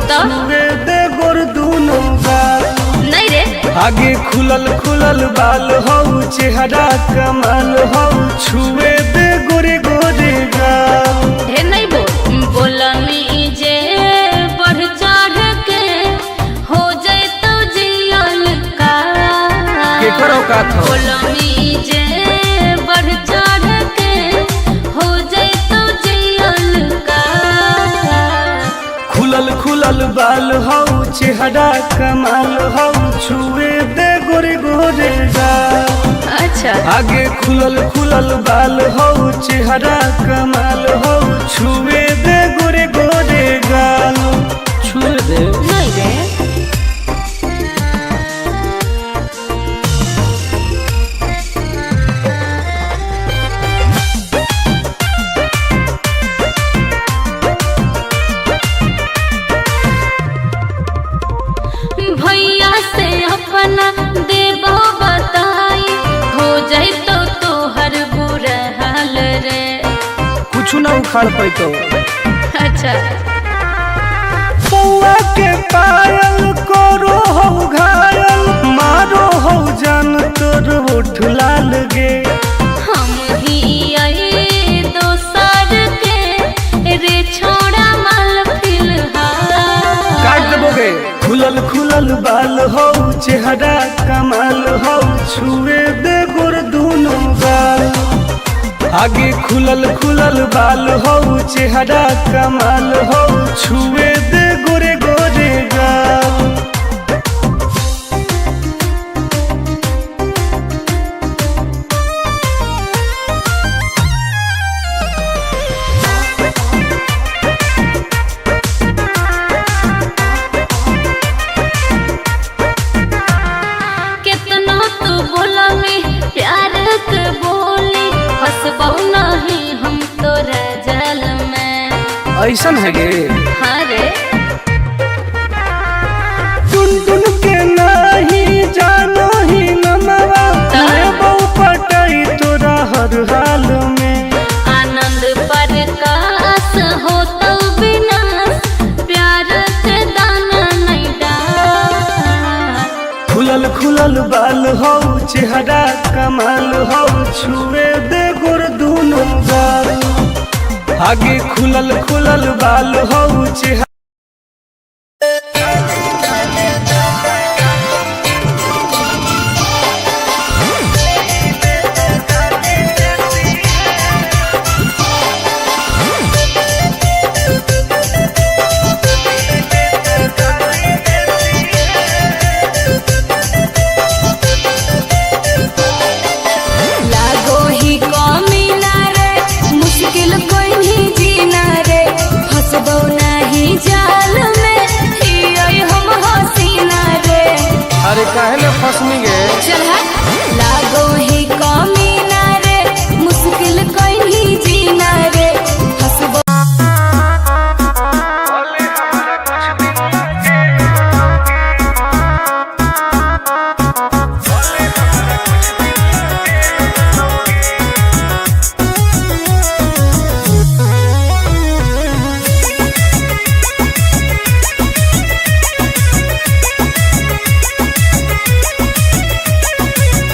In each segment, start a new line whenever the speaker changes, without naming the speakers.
छुए दे गोर दूनो गाल।
नहीं रे
आगे खुलल खुलल बाल हो चेहरा कमाल हो छुए दे गोरे गोरे गाल।
हे नहीं बोलनी जे बढ़ चढ़ के हो जाए तो जियल का
करो का था
बोलनी जे बढ़ चढ़ के हो जाए तो जियल का।
खुलल खुलल बाल हो चेहरा कमाल हो छुए दे गोरे गोरे गाल।
अच्छा
आगे खुलल खुलल बाल हो चेहरा कमाल हो छुए दे गोरे गोरे गाल। छुए दे
नहीं रे भैया से अपना देबो बताई हो जाए तो तोहर बुरा हाल रे।
कुछ ना उखाड़ पैतो।
अच्छा
पौआ के पायल करो हो घायल मारो हो जान तोर ओठ लाल गे।
हम ही आई दोसर के रे छोड़ा माल फिलहाल।
काट देबोगे खुलल खुलल बाल हो चेहरा कमाल हो छुए दे गोर दूनो गाल। आगे खुलल खुलल बाल हो चेहरा कमाल हो छुए दे गोरे गोरे गाल।
कितना तू बोला में प्यार के बोली फंसबो नहीं हम तोरा जाल में।
ऐसन है गे
हाँ रे
टुन टुन के नहीं जानो ही नमवा लेबो पटाई तोरा हर हाल में।
आनंद प्रकाश हो तो विनाश प्यार के दाना नहीं डाल।
खुलल खुलल बाल हो चेहरा कमाल हो छुए दे गोर दूनो गाल। आगे खुलल खुलल बाल हो चेहरा
लागो ही कमी ना रे मुश्किल कोई नहीं जीना रे फंसबो नहीं जाल में हियोई हम हसीना रे।
अरे काहे ने फसनी गे
चल हट लागो ही कमी ना रे मुश्किल कोई नहीं जीना रे फंसबो।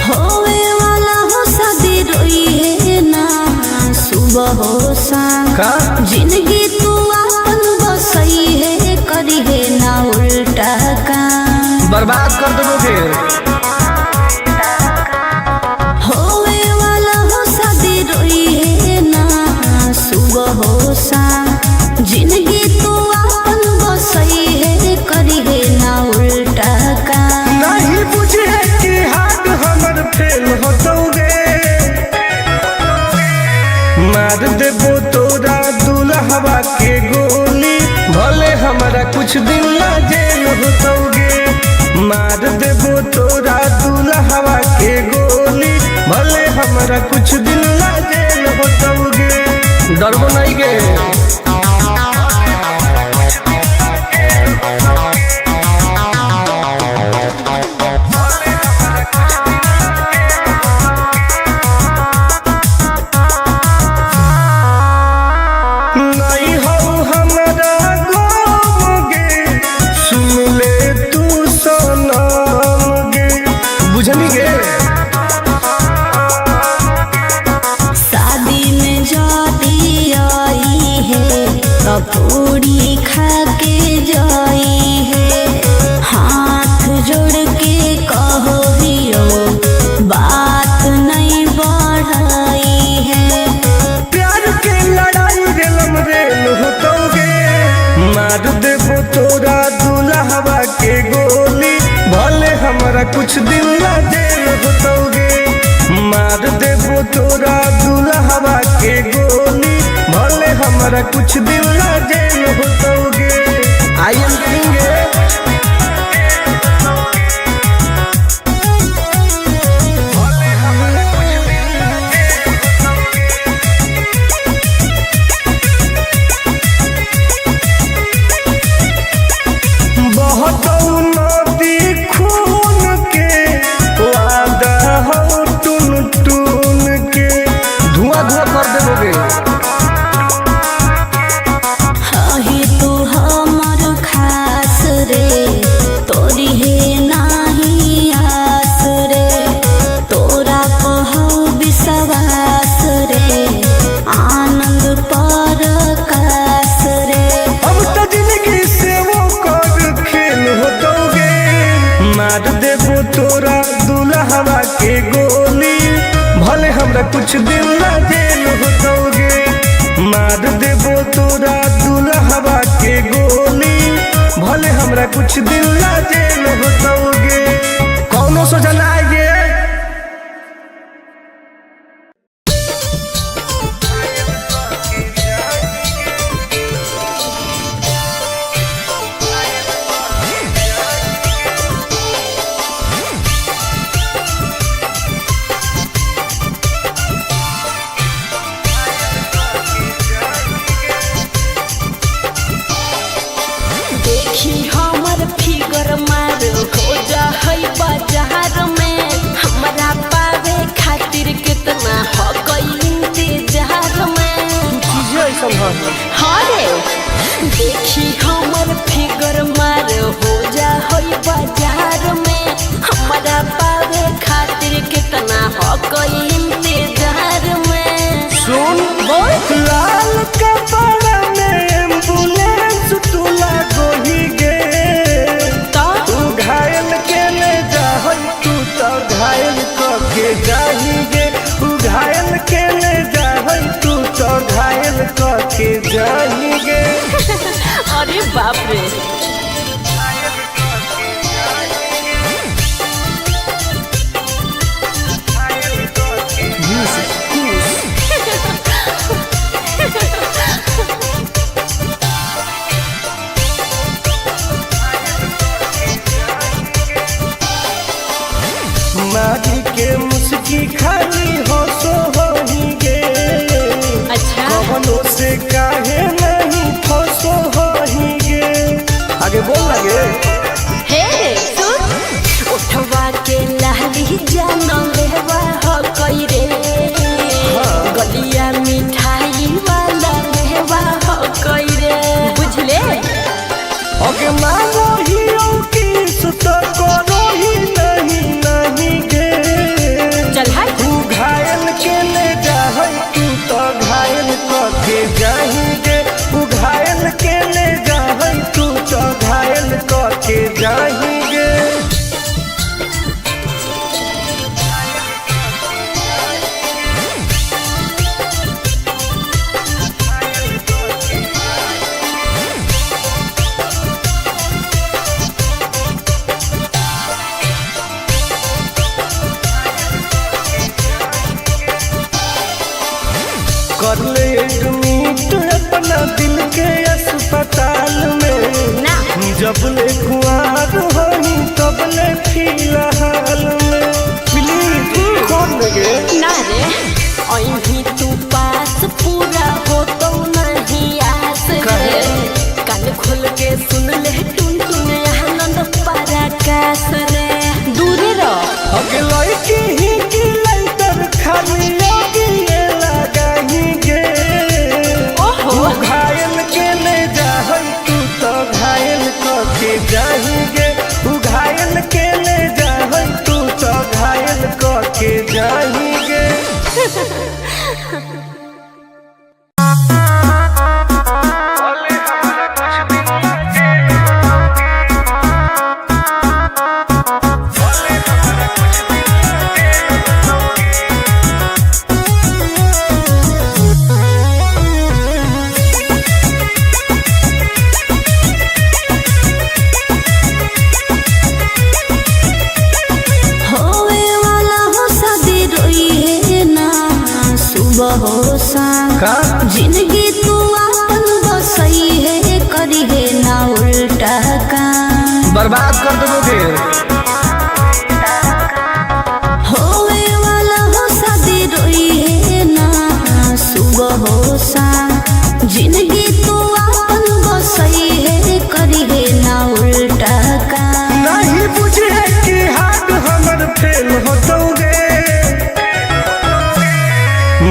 होवे वाला हो शादी रोई है ना सुबह हो शाम
का
जिंदगी तू अपन बसई है करी है ना उल्टा काम।
बर्बाद कर देबोगे
होवे वाला हो शादी रोई है ना सुबह हो शाम जिंदगी तू अपन बसई है करी है ना उल्टा काम।
नहीं बुझे कि हाथ हमर फेल होतोगे मार देबो तोरा दुल्हवा के गोली भले हमारा कुछ दिन ना जेल होतोगे। मार देबो तोरा दुल्हवा के गोली भले हमारा कुछ दिन ना जेल होतोगे। डरबो नहीं गे नहीं हो हमरा गोगे तोरा दुल्हवा के गोली, भले हमरा कुछ दिन ला जेल होतोगे। मार देबो तोरा दुल्हवा के गोली, भले हमरा कुछ दिन ला जेल होतोगे। आई एम किंग कुछ दिन ला जेल होतोगे। मार देबो तोरा दुल्हवा के गोली, भले हमरा कुछ दिन ला जेल होतोगे। कौनो सोचा ना आइए।
देखी हमर फिगर मार हो जा होई बाजार में, हमरा पावे खातिर कितना हो कोई इंतजार में।
सुन बोल लाल कपड़ा में एम्बुलेंस तुला गोही गे, तू घायल के ले जा तू तो घायल के जाही गे। तू घायल के ले जा तू तो घायल के जाही गे।
अरे बाप रे।
मारी के मुस्की खाली हो सो होही गे।
अच्छा
कवनो से काहे नहीं फसो होही गे। आगे बोल लगे।
हे सुन उठवा के लहली जानो लेवा हो कोई रे, गलिया मिठाई वाला लेवा हो कोई रे, बुझले।
ओके मानो ही की सुत करो ही नहीं गे।
चल हाय
तू घायल के ले जा तू तो घायल के जाही गे। तू घायल के ले जा तू तो घायल के जाही गे। कर ले एडमिट अपना दिल के अस्पताल में
ना,
जब ले कुआर होही तब ले फिलहाल में। प्लीज कौन लगे
ना रे अहीं तू पास पूरा हो तो नहीं आस रे। कान खोल के सुन ले टुन टुन आनंद पराकाश रे। दूरे रह
अगे लड़की ही की लैटर खाली लगी लगाही गे।
ओहो
घायल के ले जा तू तो घायल के जाही गे। तू घायल के ले जा तू तो घायल के जाही गे। बर्बाद कर दोगे।
होवे वाला हो शादी रोई है ना सुबह हो शाम जिंदगी तू अपन बसई है करी है ना उल्टा काम
नहीं बुझे कि हाथ हमर फेल होतोगे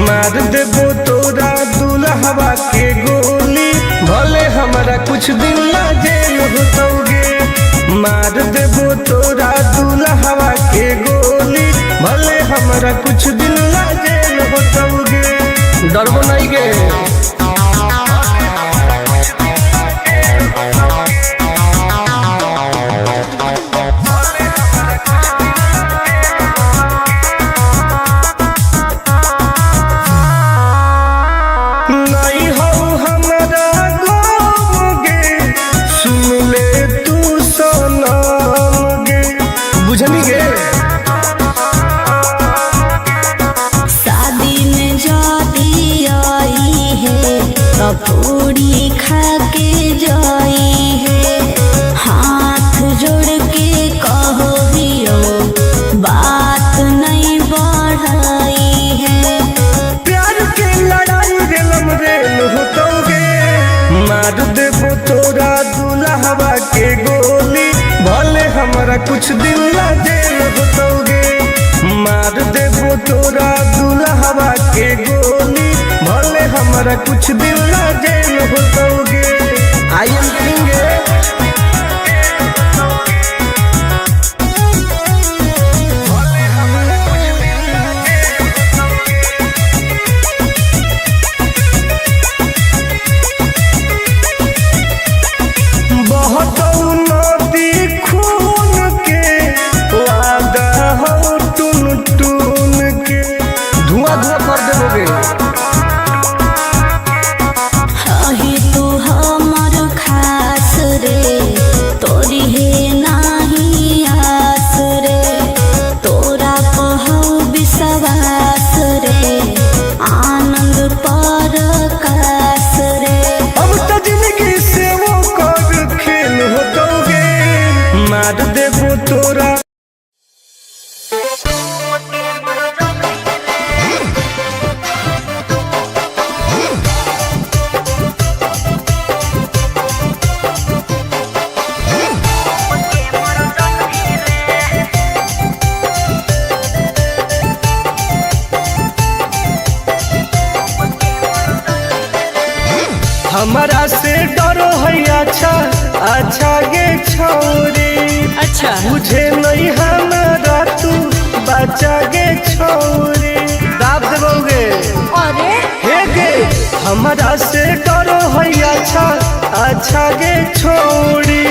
मार देबो तोरा दुल्हवा के गोली भले हमारा कुछ दिन ला जेल होतोगे मार देबो तोरा दुल्हवा के गोली भले हमारा कुछ दिन ला जेल होतोगे डरबो नहीं गे। नहीं हो हमारा गोगे सुन ले तू सनम गे बुझनी गे।
शादी में जाती आई है तो पूरी खा के जाई है हाथ जोड़ के कहो दियो बात नहीं बढ़ाई है
प्यार के लड़ाई रेलम रेल होतोगे मार देबो तोरा दुल्हवा के गोली भले हमारा कुछ दिन ला जेल होतोगे मार देबो तोरा दुल्हवा के गोली भले हमारा कुछ दिन ला जेल होतोगे। आई एम किंग बहुत नदी खून के वादा हो टून टून के धुआं धुआं कर देबोगे।
ही तू हमर खास रे तोरी है नाही आस रे तोरा कहू विश्वास रे आनंद पर कास रे
अब तो जिंदगी से वो कर खेल होतोगे मार देबो तोरा हमारा से डरो है अच्छा अच्छा गे छोरी
अच्छा
मुझे नहीं हमारा तू बचा गे छोरी दाब देबोगे।
अरे
हे गे हमारा से डरो है अच्छा अच्छा गे छोरी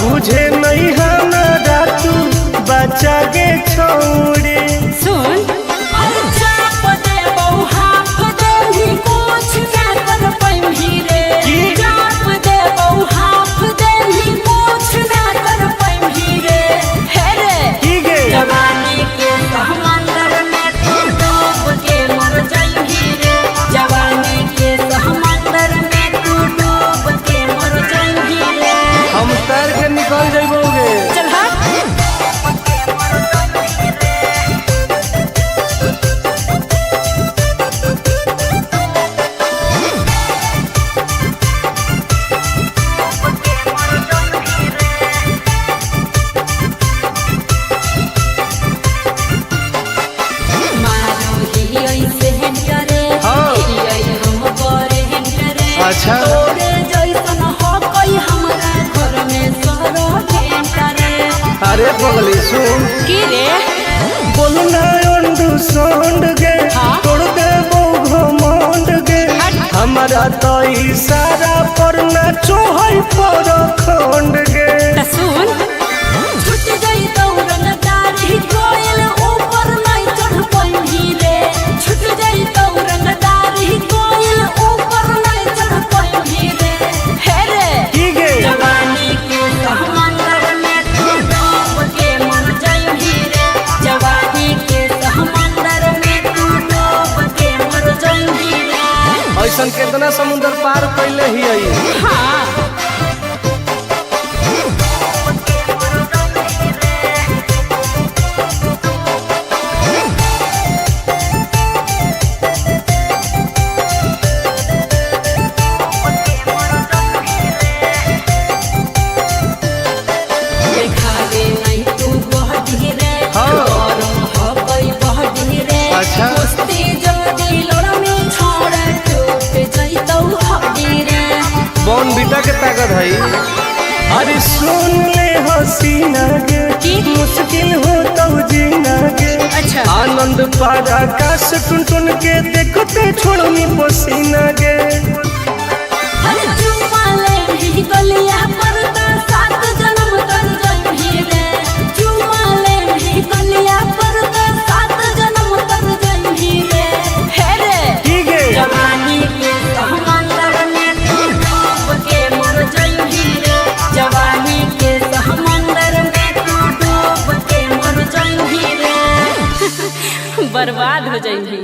मुझे नहीं हमारा तू बचा गे छोरी
सुन चाप दे हाफ दे ही कुछ ना कर पैमही रे चाप दे हाफ दे ही कुछ ना कर पैमही रे हे रे
की गे
जवानी के समंदर में तू डूब के मर जाएगी रे जवानी के समंदर में तू डूब के मर जाएगी रे
हम तैर के निकल जाइबोगे।
चल हट मारो ही ऐसे हेंटरे
हाँ।
ही ऐ हम करे हेंटरे
अच्छा।
तोरे जैसन हो कोई हमरा घर में सरो हेंटरे
अरे पगली सुन
की रे
बोलना अंडू सोंड गे
हाँ?
तोड़ देबो घमंड गे हमारा तो इशारा पर ना चोहई पर खंड गे
त सुन छूट गई दौड़न दारी कोयल ऊपर नहीं चढ़ पैही रे छूट गई दौड़न दारी कोयल ऊपर नहीं चढ़ पैही रे हे रे
की गे
जवानी के समंदर में तू डूब के मर जाएगी रे जवानी के समंदर में तू डूब के मर जाएगी रे
ऐसन कितना समुंदर पार कैले ही आई
हाँ
बीटा के ताकत है। अरे सुन ले हसीना गे मुश्किल हो तो जीना गे।
अच्छा
आनंद पार आकाश टुन टुन के देखते छोड़नी पसीना गे।
गलिया पर सात जन्म तर जही रे चुमाले भी गलिया पर सात जन्म तर जही रे। हे रे
ठीक है
जवानी के समंदर में तू डूब के मर जही रे। जवानी के समंदर में तू डूब के मर जही रे। बर्बाद हो जही।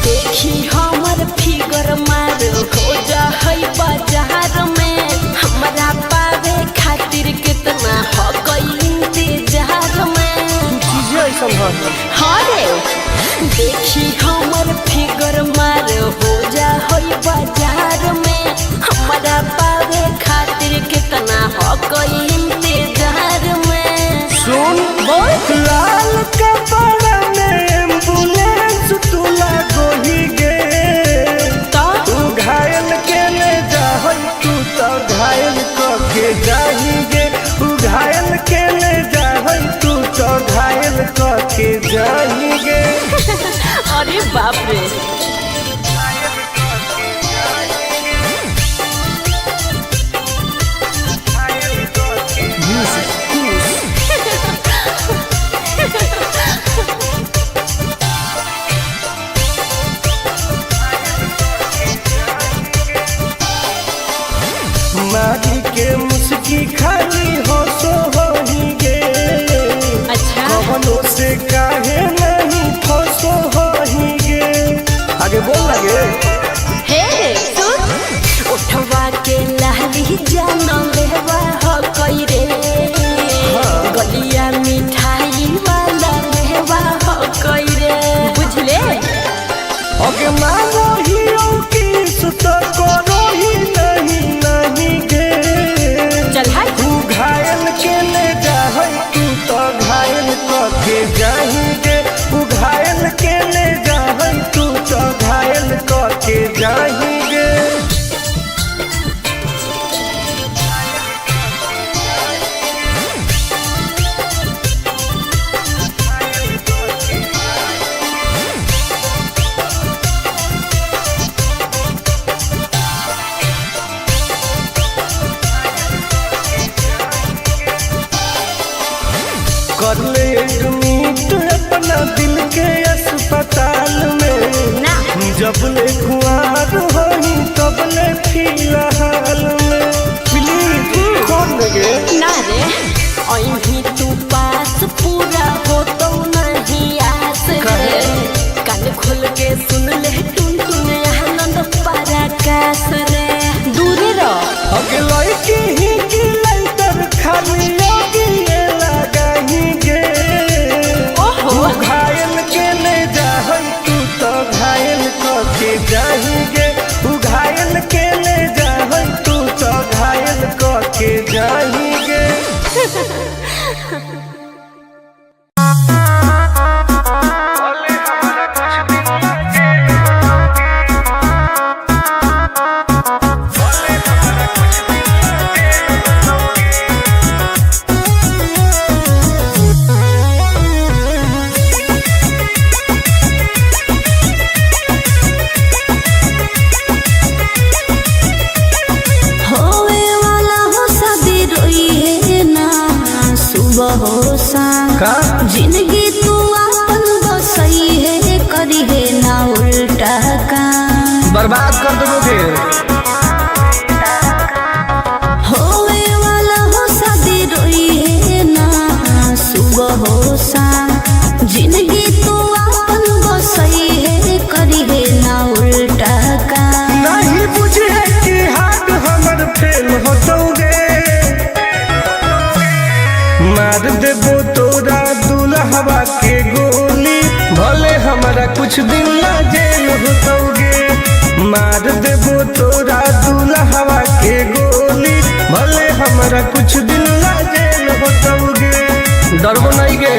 देखी हमर फिगर मार हो जा है बाजार में। हमरा पावे खातिर कितना हो गई इंतजार में।
चीजें ऐसा
हाँ रे देखी हमर फिगर मार हो जा है बाजार में। हमरा पावे खातिर कितना हो गई इंतजार में।
सुन
बोल
लाल कपड़ा में एम्बुलेंस तुला गोही गे।
तो
तू घायल के ले जाहै तू तो घायल के जाही गे। तू घायल के ले जाहै तू तो घायल के जाही गे।
अरे बाप रे
मारी के मुस्की खाली हो सो होही गे।
अच्छा
कवनों से काहे नहीं फसो होही गे। आगे बोल लगे
हे सुन उठवा के लहरी जान लेवा हो कई रे। गलिया मिठाई वाला लेवा हो कई रे। बुझले
अगे मानो हीरो की सुतो करो ही नहीं गे।
चल हाय
तू घायल के ले जाहै तू तो घायल के जाही गे। तू घायल के ले जाहै तू तो घायल के जाही गे। कर ले एडमिट अपना दिल के अस्पताल में।
ना
जब ले कुआर होही तब ले फिलहाल में। प्लीज कौन लगे
ना रे अहीं तू पास पूरा हो तो नहीं आस रे। कान खोल के सुन ले टुन टुन आनंद पराकाश रे। दूर रह
अगे लड़की ही की लैटर खाली योगी ये लगाही गे।
ओहो
तू घायल के ले जाहै तू तो घायल के जाही गे। तू घायल के ले जाहै तू तो घायल के जाही गे।
होवे वाला हो शादी रोई है ना सुबह हो शाम।
का
जिंदगी तू अपन बसई है करी है ना उल्टा काम।
बर्बाद कर दो फिर।
होवे वाला हो शादी रोई है ना सुबह हो शाम। जिंदगी तू अपन बसई है करी है ना उल्टा काम।
नहीं बुझे कि हाथ हमर फेल होतोगे। मार देबो तोरा दुल्हवा के गोली। मार देबो तोरा दुल्हवा के गोली, भले हमरा कुछ दिन ला जेल होतौगे। डरबो नहीं गे।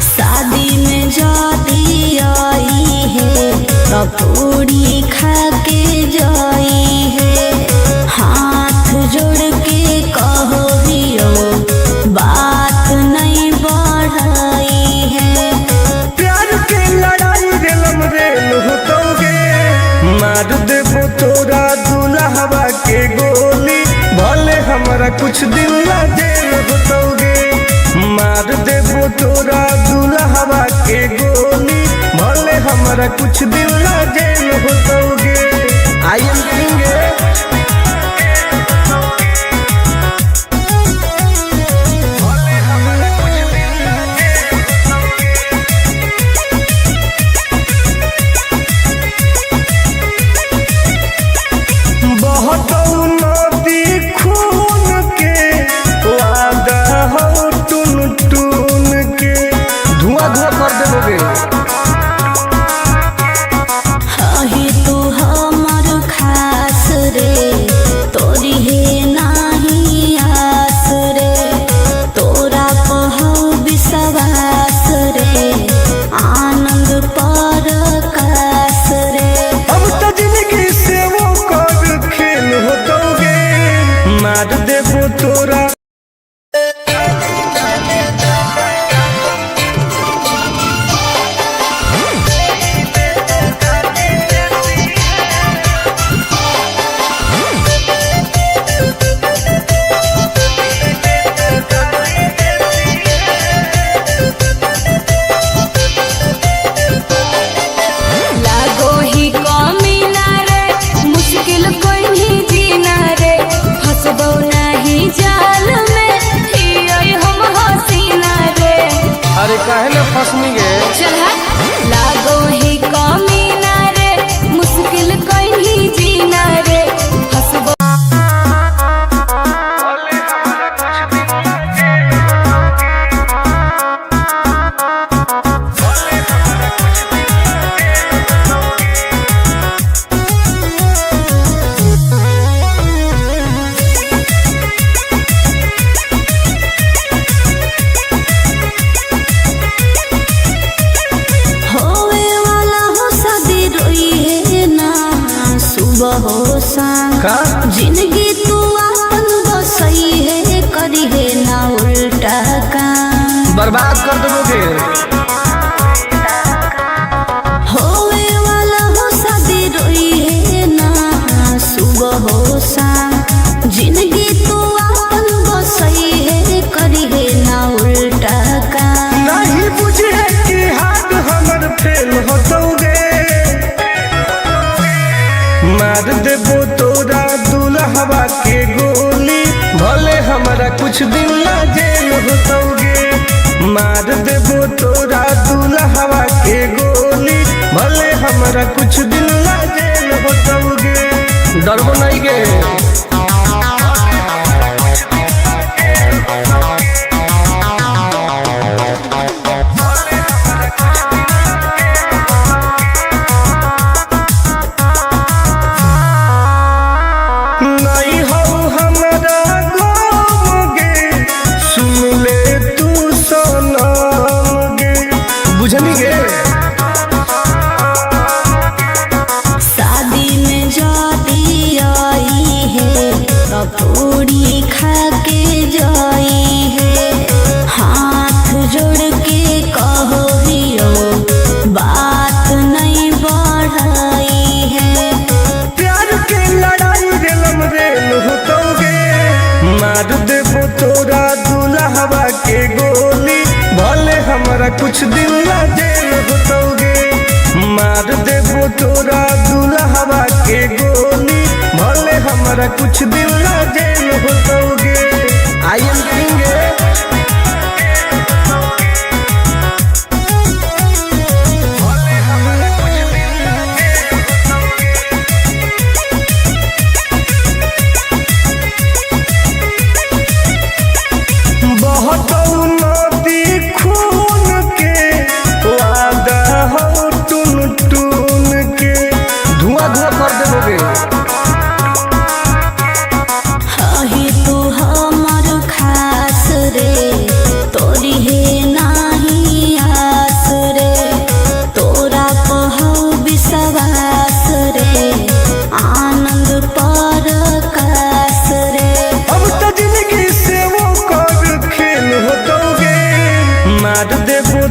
शादी में जाती आई है तो पूरी खा के जाई है, हाथ जोड़ के कहो हियो बात नहीं बढ़ाई है।
प्यार के लड़ाई रेलम रेल होतौगे, मार देबो तोरा दुल्हवा के गोली, भले हमरा कुछ दिन ला जेल होतौगे। मार देबो तोरा दुल्हवा के गोली, भले हमरा कुछ दिन ला जेल होतौगे। I am king.
ही तू हमर खास रे, तोरी है नाही आस रे, तोरा पहु विश्वास रे, आनंद परकाश रे।
अब तो जिंदगी से वो कर खेल होतौगे, मार देबो तोरा। अरे काहे ना फसनी गे।
चल लागो ही कमीना रे, मुश्किल कहीं जीना रे, हंसबो।
का
जिंदगी तू अपन बसई है, करी है ना उल्टा काम,
बर्बाद कर दोगे।
होवे वाला हो शादी रोई है ना सुबह हो शाम, जिंदगी तू अपन बसई है, करी है ना उल्टा काम।
नहीं बुझे कि हाथ हमर फेल होतौगे, मार देबो तोरा दुल्हवा के गोली, भले हमरा कुछ दिन ला जेल होतौगे। मार देबो तोरा दुल्हवा के गोली, भले हमरा कुछ दिन ला जेल होतौगे। डरबो नहीं गे।
शादी में जाती आई है तो पूरी खा के जाई है, हाथ जोड़ के कहो हियो बात नहीं बढ़ाई है।
प्यार के लड़ाई रेलम रेल होतौगे, मार देबो तोरा दुल्हवा के गोली, भले हमरा कुछ दिन ला जेल होतौगे। मार देबो तोरा दुल्हवा के गोली, भले भले हमारा कुछ दिन ला जेल होतोगे। आई एम किंग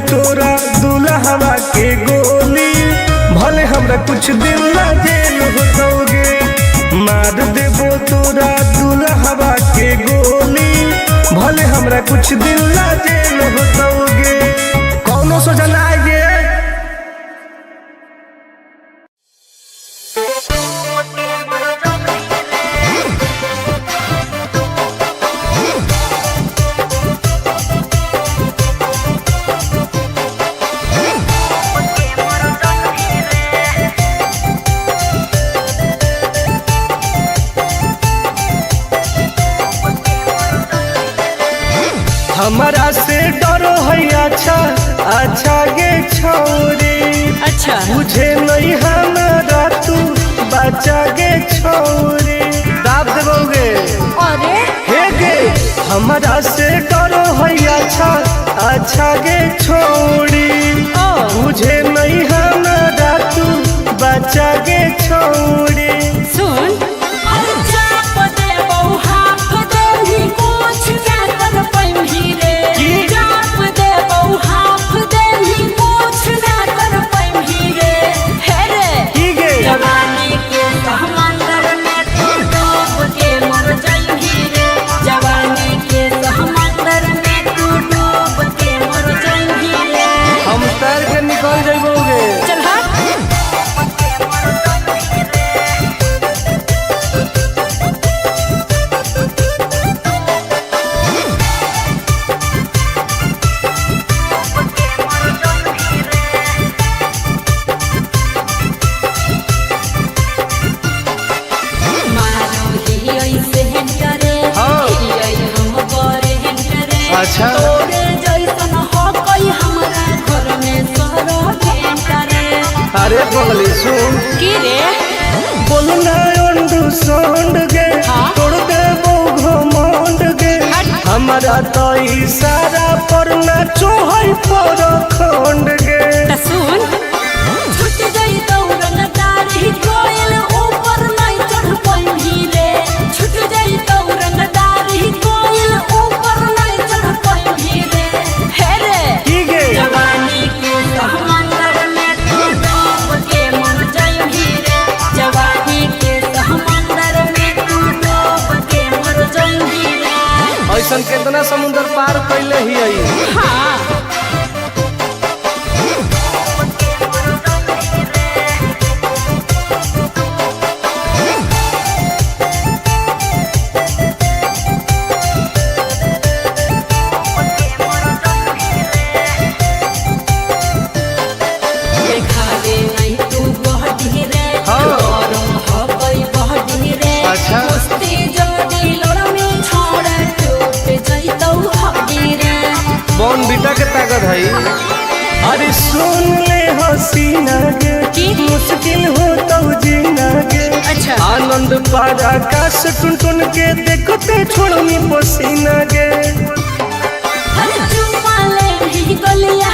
तोरा दुल्हवा के गोली, भले हमरा कुछ दिन ला जेल होतोगे। मार देबो तोरा दुल्हवा के गोली, भले हमरा कुछ दिन ला जेल होतोगे। कौनो सोचा ना आएगे। हमारा से डरो है अच्छा अच्छा गे छोरी,
अच्छा
मुझे नहीं हमारा तू बचा गे छोरी। दाब देवोगे
अरे
हे गे, हमारा से डरो है अच्छा अच्छा गे छोरी, मुझे नहीं हमारा तू बचा गे छोरी।
सुन
निकल जाइबोगे।
चल
अच्छा अरे बगली सुन
की रे
बोलना अंडू सोंड गे, तोड़ दे वो घमंड गे। हमारा तो इशारा पर नाचो है पर खंड गे।
सुन छुट गई दौड़न दारी कोयल ऊपर नहीं चढ़ पाई रे, छुट गई दौड़न दारी कोयल ऊपर नहीं चढ़ पाई रे। हे रे
की गे
जवानी के समंदर में तू डूब के मर जाई रे, जवानी के समंदर में तू डूब के मर जाई रे।
ऐसन कितना समुद्र पार कैले ही आई।
हाँ
कौन बेटा के ताकत है। अरे सुन ले हसीना गे, मुश्किल हो तो जीना गे।
अच्छा
आनंद पार आकाश टुन टुन के देखते छोड़नी पसीना गे।
गलिया